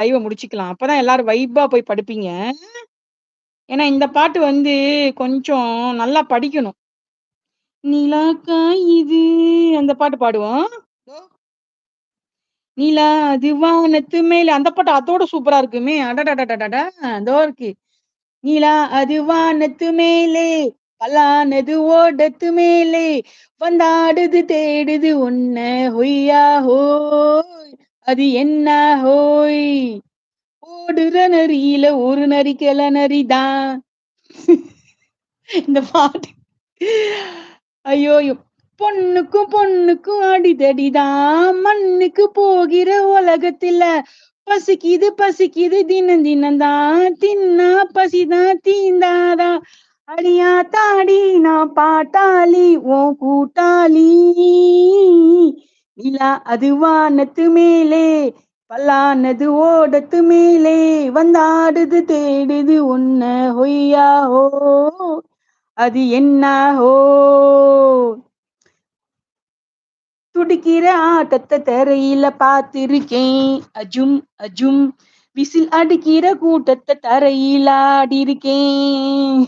லைவ முடிச்சுக்கலாம். அப்பதான் எல்லாரும் வைபா போய் படுப்பீங்க. ஏன்னா இந்த பாட்டு வந்து கொஞ்சம் நல்லா படிக்கணும். நிலா காயுது அந்த பாட்டு பாடுவோம். நிலா அது வானத்து மேல அந்த பாட்டு அதோட சூப்பரா இருக்குமே! அடடடடடடா! இதோ இருக்கு. நிலா அது வானத்து மேலே, பலானது ஓடத்து மேலே, வந்தாடுது தேடுது உன்ன ஹொய்யா ஹோய்! அது என்ன ஹோய்! ஓடுற நரியில ஒரு நரி கெள நரிதான். இந்த பாட்டு ஐயோயோ! பொண்ணுக்கும் பொண்ணுக்கும் அடிதடிதான் மண்ணுக்கு போகிற உலகத்துல பசிக்குது பசிக்குது தினம் தினம்தான் தின்னா பசிதான் தீந்தாதான் அடியா தாடி நான் பாட்டாளி உன் கூட்டாளி நிலா அது வானத்து மேலே பல்லானது ஓடத்து மேலே வந்தாடுது தேடுது உன்ன ஹொய்யா ஹோ அது என்ன ஹோ துடிக்கிற ஆட்டத்தை தரையில பார்த்திருக்கேன் அஜும் அஜும் விசில் அடிக்கிற கூட்டத்தை தரையில ஆடி இருக்கேன்